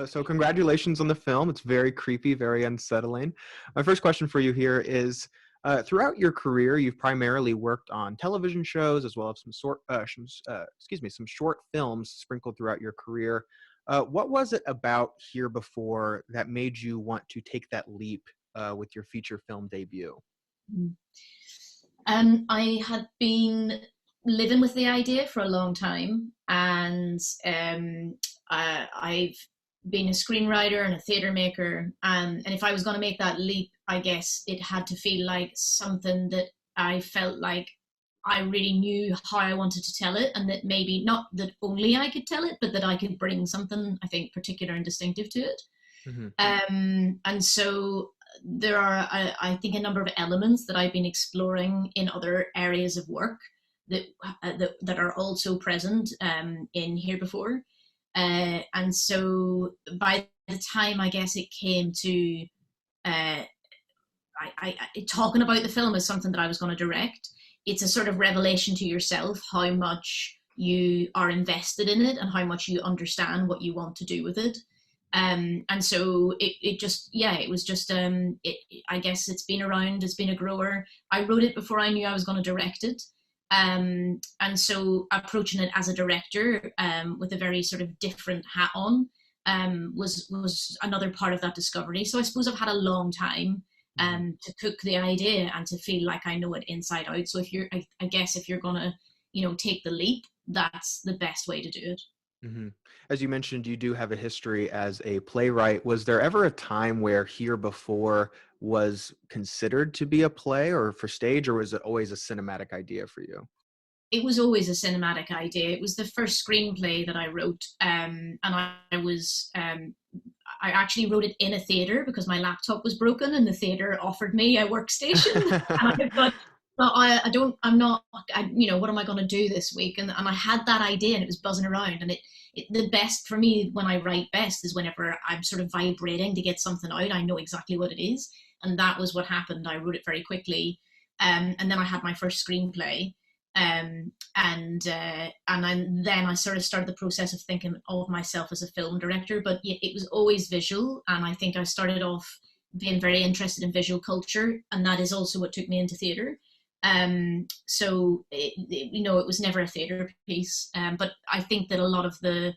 So congratulations on the film. It's very creepy, very unsettling. My first question for you here is, throughout your career, you've primarily worked on television shows as well as some short films sprinkled throughout your career. What was it about Here Before that made you want to take that leap with your feature film debut? Mm. I had been living with the idea for a long time, and I've been a screenwriter and a theatre maker. And if I was going to make that leap, I guess it had to feel like something that I felt like I really knew how I wanted to tell it, and that maybe not that only I could tell it, but that I could bring something, I think, particular and distinctive to it. Hmm. And so there are, I think, a number of elements that I've been exploring in other areas of work that that are also present in Here Before. And so by the time I guess it came to uh, talking about the film as something that I was going to direct, it's a sort of revelation to yourself how much you are invested in it and how much you understand what you want to do with it. And so it just, yeah, it was just, I guess it's been around, it's been a grower. I wrote it before I knew I was going to direct it. And so approaching it as a director, with a very sort of different hat on, was another part of that discovery. So I suppose I've had a long time, to cook the idea and to feel like I know it inside out. So if you're, I guess if you're gonna, take the leap, that's the best way to do it. Hmm. As you mentioned, you do have a history as a playwright. Was there ever a time where Here Before was considered to be a play or for stage, or was it always a cinematic idea for you? It was always a cinematic idea. It was the first screenplay that I wrote, and I actually wrote it in a theatre because my laptop was broken, and the theatre offered me a workstation, and I thought, well, I don't, I'm not, what am I going to do this week? And I had that idea, and it was buzzing around, and the best for me when I write best is whenever I'm sort of vibrating to get something out. I know exactly what it is, and that was what happened. I wrote it very quickly, and then I had my first screenplay. Then I sort of started the process of thinking of myself as a film director, but it was always visual. And I think I started off being very interested in visual culture, and that is also what took me into theatre. So it was never a theatre piece, but I think that a lot of the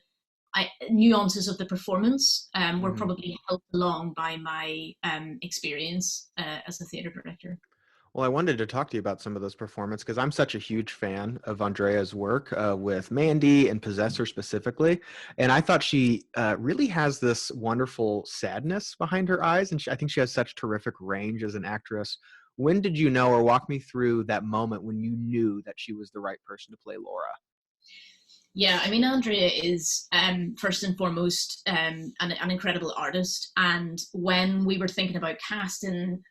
nuances of the performance were Mhm. probably helped along by my experience as a theatre director. Well, I wanted to talk to you about some of those performances because I'm such a huge fan of Andrea's work with Mandy and Possessor specifically. And I thought she really has this wonderful sadness behind her eyes. And I think she has such terrific range as an actress. When did you know, or walk me through that moment when you knew that she was the right person to play Laura? Yeah, I mean, Andrea is first and foremost an incredible artist. And when we were thinking about casting,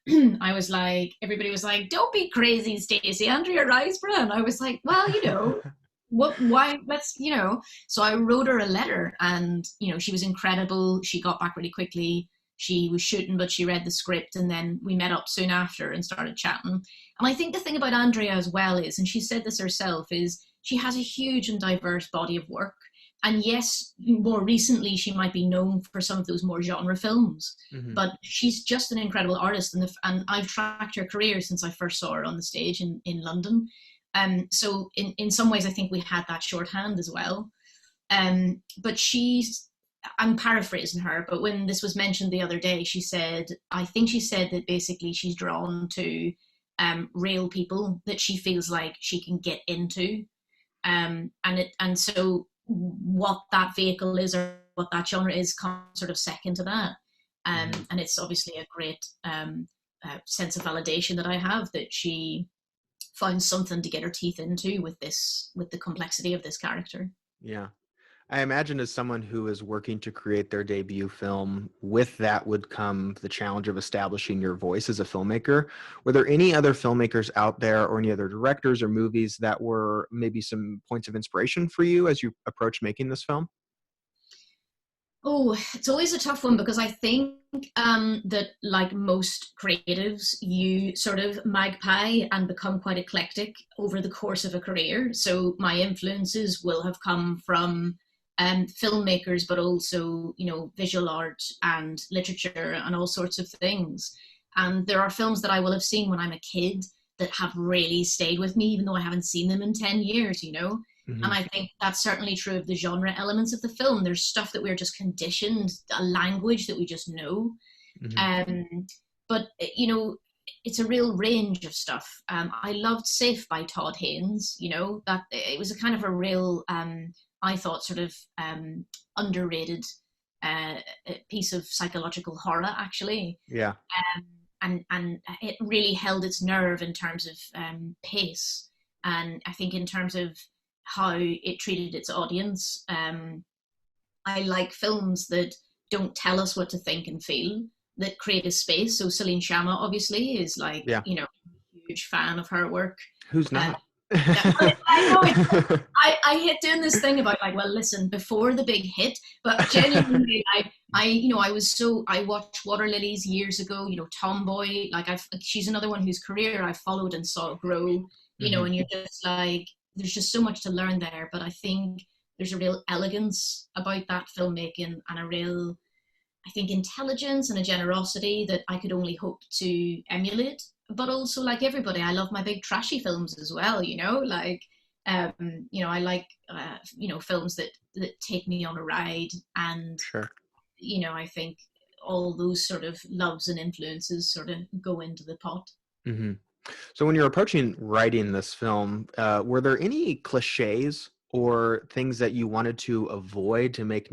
I was like, everybody was like, "Don't be crazy, Stacey, Andrea Riseborough." And I was like, "Well, what? Why? Let's." So I wrote her a letter, and she was incredible. She got back really quickly. She was shooting, but she read the script, and then we met up soon after and started chatting. And I think the thing about Andrea as well is, and she said this herself, is she has a huge and diverse body of work. And yes, more recently, she might be known for some of those more genre films, Hmm. but she's just an incredible artist. And I've tracked her career since I first saw her on the stage in London. So in some ways, I think we had that shorthand as well. But I'm paraphrasing her, but when this was mentioned the other day, I think she said that basically she's drawn to real people that she feels like she can get into, and so what that vehicle is or what that genre is comes sort of second to that. Hmm. And it's obviously a great sense of validation that I have that she found something to get her teeth into with the complexity of this character. Yeah. I imagine as someone who is working to create their debut film, with that would come the challenge of establishing your voice as a filmmaker. Were there any other filmmakers out there or any other directors or movies that were maybe some points of inspiration for you as you approach making this film? Oh, it's always a tough one because I think that, like most creatives, you sort of magpie and become quite eclectic over the course of a career. So my influences will have come from filmmakers, but also, visual art and literature and all sorts of things. And there are films that I will have seen when I'm a kid that have really stayed with me, even though I haven't seen them in 10 years, And I think that's certainly true of the genre elements of the film. There's stuff that we're just conditioned, a language that we just know. But, it's a real range of stuff. I loved Safe by Todd Haynes, that it was a kind of a real, I thought, sort of underrated piece of psychological horror, actually. Yeah. And it really held its nerve in terms of pace. And I think in terms of how it treated its audience, I like films that don't tell us what to think and feel, that create a space. So Celine Sciamma obviously is like, a huge fan of her work. Who's not? I know. I hate doing this thing about like, well, listen, before the big hit, but genuinely, I watched Water Lilies years ago. Tomboy. Like she's another one whose career I followed and saw grow. And you're just like, there's just so much to learn there. But I think there's a real elegance about that filmmaking and a real, I think, intelligence and a generosity that I could only hope to emulate. But also, like everybody, I love my big trashy films as well, like, I like, films that take me on a ride. And, sure. I think all those sort of loves and influences sort of go into the pot. Mm-hmm. So when you're approaching writing this film, were there any cliches or things that you wanted to avoid to make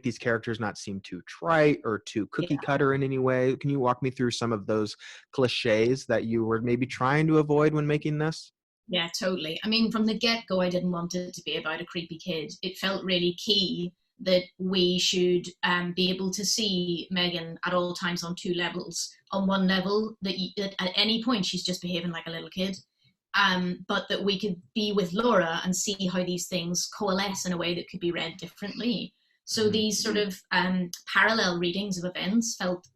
these characters not seem too trite or too cookie cutter in any way? Can you walk me through some of those cliches that you were maybe trying to avoid when making this? Yeah, totally. I mean, from the get-go, I didn't want it to be about a creepy kid. It felt really key that we should be able to see Megan at all times on two levels. On one level, that at any point she's just behaving like a little kid. But that we could be with Laura and see how these things coalesce in a way that could be read differently. So these sort of parallel readings of events felt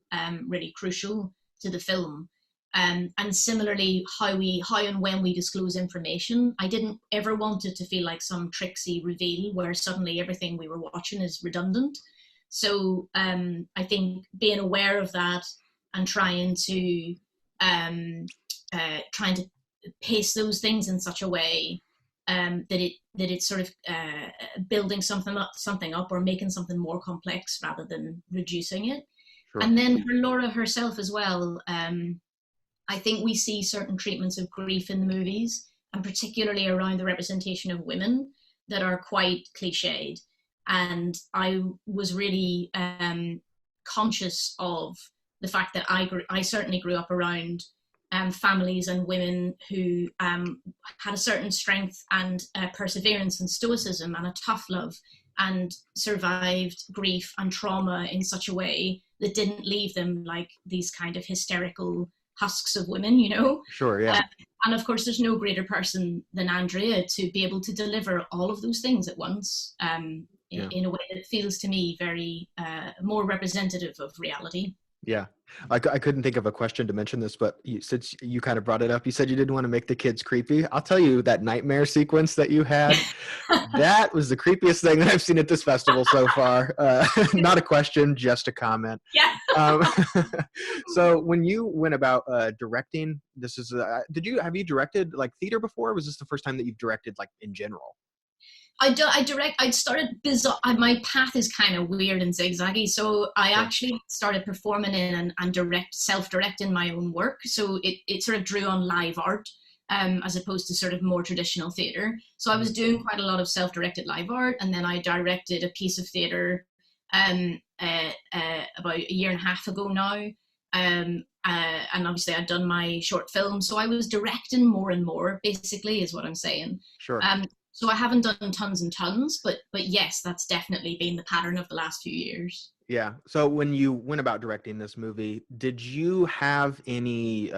really crucial to the film. And similarly, how and when we disclose information, I didn't ever want it to feel like some tricksy reveal where suddenly everything we were watching is redundant. So I think being aware of that and trying to pace those things in such a way that it's sort of building something up or making something more complex rather than reducing it. Sure. And then for Laura herself as well, I think we see certain treatments of grief in the movies, and particularly around the representation of women, that are quite cliched. And I was really conscious of the fact that I certainly grew up around families and women who had a certain strength and perseverance and stoicism and a tough love, and survived grief and trauma in such a way that didn't leave them like these kind of hysterical husks of women, Sure, yeah. And of course, there's no greater person than Andrea to be able to deliver all of those things at once in a way that feels to me very more representative of reality. Yeah. I couldn't think of a question to mention this, but since you kind of brought it up, you said you didn't want to make the kids creepy. I'll tell you, that nightmare sequence that you had, that was the creepiest thing that I've seen at this festival so far. Not a question, just a comment. Yeah. So when you went about directing, this is, have you directed like theater before? Or was this the first time that you've directed like in general? I started bizarre. My path is kind of weird and zigzaggy. So I actually started performing in and self-directing my own work. So it sort of drew on live art as opposed to sort of more traditional theatre. So I was doing quite a lot of self-directed live art, and then I directed a piece of theatre about a year and a half ago now. And obviously I'd done my short film. So I was directing more and more, basically, is what I'm saying. Sure. So I haven't done tons and tons, but yes, that's definitely been the pattern of the last few years. Yeah. So when you went about directing this movie, did you have any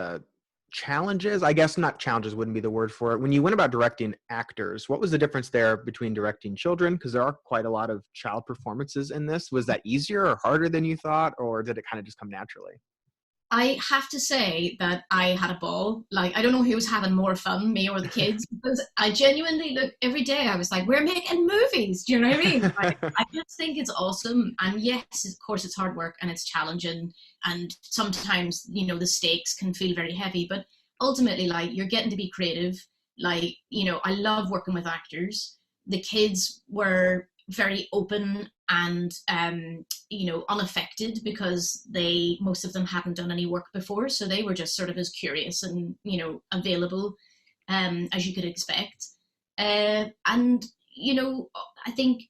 challenges? I guess not challenges wouldn't be the word for it. When you went about directing actors, what was the difference there between directing children? Because there are quite a lot of child performances in this. Was that easier or harder than you thought, or did it kind of just come naturally? I have to say that I had a ball. Like, I don't know who was having more fun, me or the kids, because I genuinely look every day. I was like, we're making movies. Do you know what I mean? I just think it's awesome. And yes, of course, it's hard work and it's challenging. And sometimes, you know, the stakes can feel very heavy. But ultimately, like, you're getting to be creative. Like, you know, I love working with actors. The kids were very open and you know, unaffected, because most of them hadn't done any work before, so they were just sort of as curious and, you know, available as you could expect. And you know, I think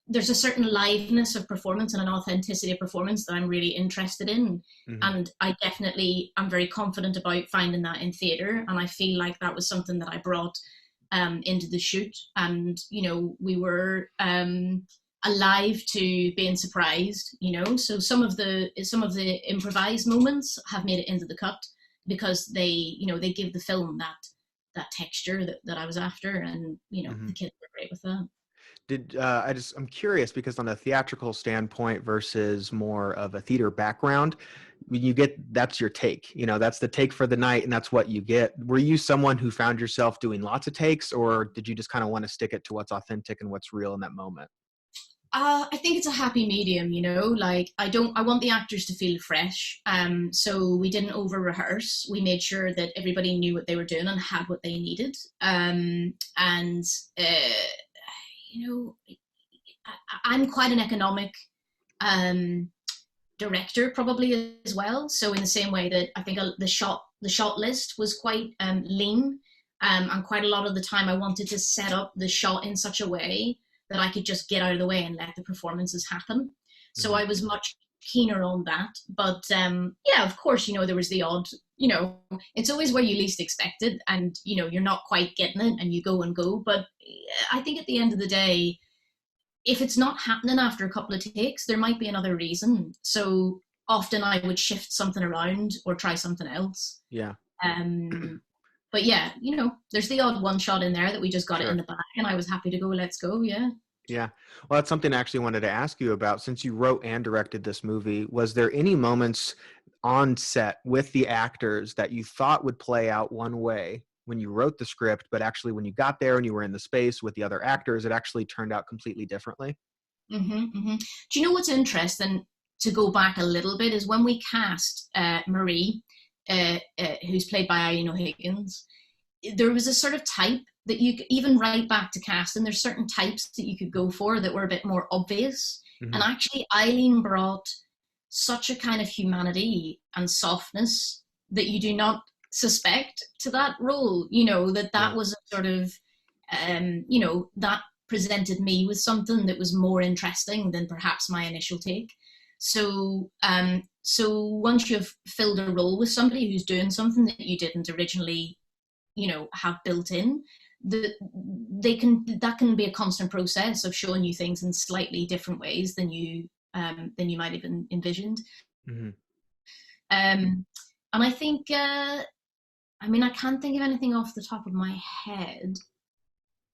there's a certain liveness of performance and an authenticity of performance that I'm really interested in. Mm-hmm. And I definitely am very confident about finding that in theatre, and I feel like that was something that I brought into the shoot. And you know, we were alive to being surprised, you know. So some of the improvised moments have made it into the cut, because they, you know, they give the film that texture that I was after, and you know, the kids were great with that. I'm curious, because on a theatrical standpoint versus more of a theater background, when you get, that's your take, you know, that's the take for the night and that's what you get. Were you someone who found yourself doing lots of takes, or did you just kind of want to stick it to what's authentic and what's real in that moment? I think it's a happy medium, you know. Like, I want the actors to feel fresh. So we didn't over rehearse. We made sure that everybody knew what they were doing and had what they needed. And you know, I'm quite an economic director, probably, as well. So in the same way that I think the shot list was quite lean, and quite a lot of the time I wanted to set up the shot in such a way that I could just get out of the way and let the performances happen. So I was much keener on that. But yeah, of course, you know, there was the odd, you know, it's always where you least expect it, and, you know, you're not quite getting it and you go and go. But I think at the end of the day, if it's not happening after a couple of takes, there might be another reason. So often I would shift something around or try something else. Yeah. But yeah, you know, there's the odd one shot in there that we just got it in the bag, and I was happy to go, let's go. Yeah. Yeah. Well, that's something I actually wanted to ask you about. Since you wrote and directed this movie, was there any moments on set with the actors that you thought would play out one way when you wrote the script, but actually when you got there and you were in the space with the other actors, it actually turned out completely differently? Do you know what's interesting, to go back a little bit, is when we cast Marie, who's played by Eileen O'Higgins, there was a sort of type that you could even write back to cast, and there's certain types that you could go for that were a bit more obvious. And actually Eileen brought such a kind of humanity and softness that you do not suspect to that role, you know, that was a sort of you know, that presented me with something that was more interesting than perhaps my initial take. So so once you've filled a role with somebody who's doing something that you didn't originally, you know, have built in, that can be a constant process of showing you things in slightly different ways than you might have envisioned. And I think I mean, I can't think of anything off the top of my head,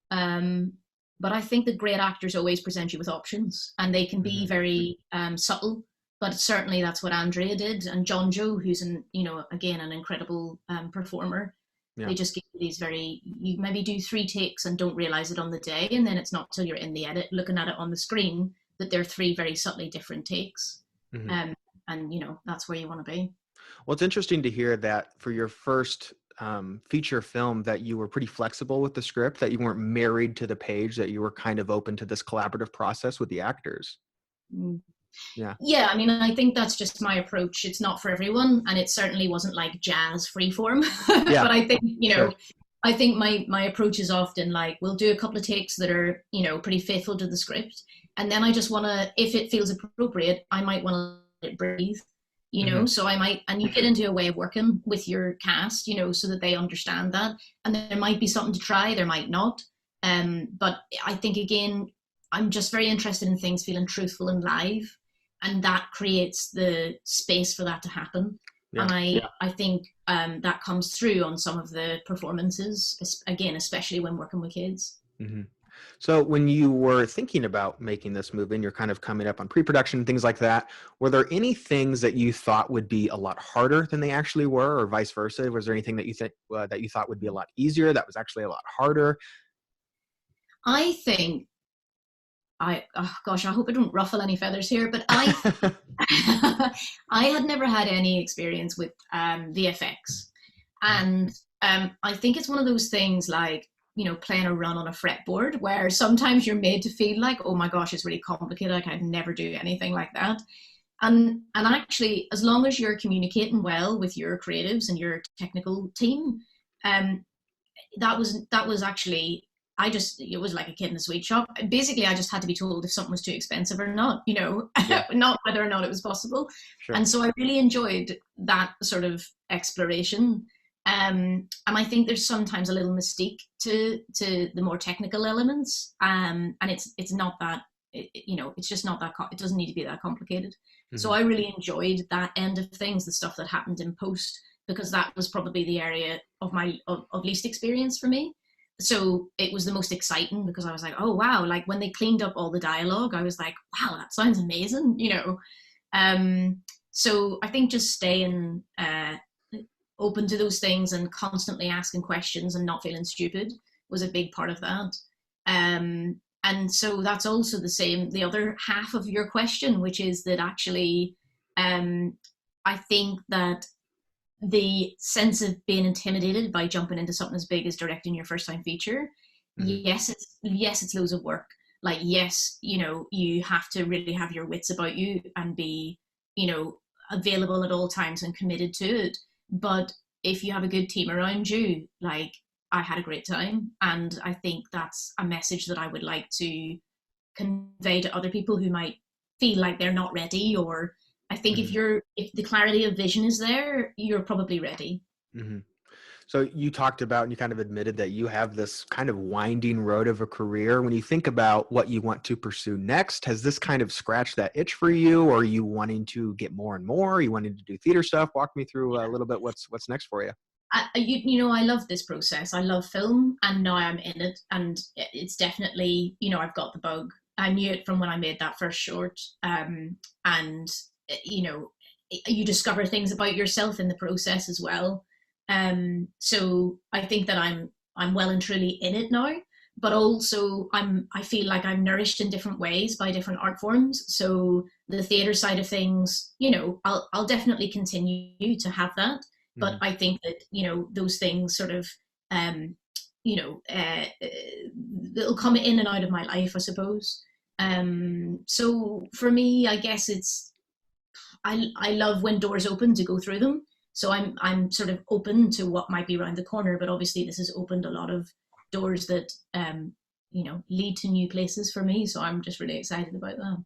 but I think that great actors always present you with options, and they can be very subtle. But certainly that's what Andrea did, and John Joe, who's you know, again, an incredible performer. They just give you these you maybe do 3 takes and don't realize it on the day, and then it's not till you're in the edit looking at it on the screen that they're 3 very subtly different takes. And you know, that's where you want to be. Well, it's interesting to hear that for your first feature film that you were pretty flexible with the script, that you weren't married to the page, that you were kind of open to this collaborative process with the actors. Yeah, I mean, I think that's just my approach. It's not for everyone, and it certainly wasn't like jazz freeform. But I think, you know, I think my approach is often like, we'll do a couple of takes that are, you know, pretty faithful to the script, and then I just want to, if it feels appropriate, I might want to let it breathe, you know. So I might, and you get into a way of working with your cast, you know, so that they understand that, and there might be something to try, there might not. But I think, again, I'm just very interested in things feeling truthful and live, and that creates the space for that to happen. And I think that comes through on some of the performances, again, especially when working with kids. So when you were thinking about making this movie and you're kind of coming up on pre-production and things like that, were there any things that you thought would be a lot harder than they actually were, or vice versa? Was there anything that you think that you thought would be a lot easier that was actually a lot harder? I think oh gosh, I hope I don't ruffle any feathers here, but I had never had any experience with VFX, and I think it's one of those things like, playing a run on a fretboard where sometimes you're made to feel like, oh my gosh, it's really complicated. Like I'd never do anything like that. And actually, as long as you're communicating well with your creatives and your technical team, um, that was actually, it was like a kid in a sweet shop. Basically, I just had to be told if something was too expensive or not, Yeah, not whether or not it was possible. sure. And so I really enjoyed that sort of exploration. And I think there's sometimes a little mystique to the more technical elements. And it's not that, it's just not that, it doesn't need to be that complicated. So Hmm. I really enjoyed that end of things, the stuff that happened in post, because that was probably the area of least experience for me. So it was the most exciting because I was like, oh wow, like when they cleaned up all the dialogue, I was like, wow, that sounds amazing. Um, so I think just staying open to those things and constantly asking questions and not feeling stupid was a big part of that. And so that's also the other half of your question, which is that actually, I think that the sense of being intimidated by jumping into something as big as directing your first time feature, Hmm. yes, it's loads of work. Like yes, you have to really have your wits about you and be, available at all times and committed to it. But if you have a good team around you, like I had a great time, and I think that's a message that I would like to convey to other people who might feel like they're not ready. Or I think Hmm. if the clarity of vision is there, you're probably ready. Hmm. So you talked about and you kind of admitted that you have this kind of winding road of a career. When you think about what you want to pursue next, has this kind of scratched that itch for you, or are you wanting to get more and more? Are you wanting to do theater stuff? Walk me through a little bit what's next for you. I love this process. I love film, and now I'm in it, and it's definitely, I've got the bug. I knew it from when I made that first short, and you know, you discover things about yourself in the process as well. So I think that I'm well and truly in it now, but also I feel like I'm nourished in different ways by different art forms. So the theater side of things, I'll definitely continue to have that, but Hmm. I think that those things sort of um, they'll come in and out of my life, I suppose. So for me, I guess I love when doors open to go through them. So I'm sort of open to what might be around the corner, but obviously this has opened a lot of doors that lead to new places for me. So I'm just really excited about that.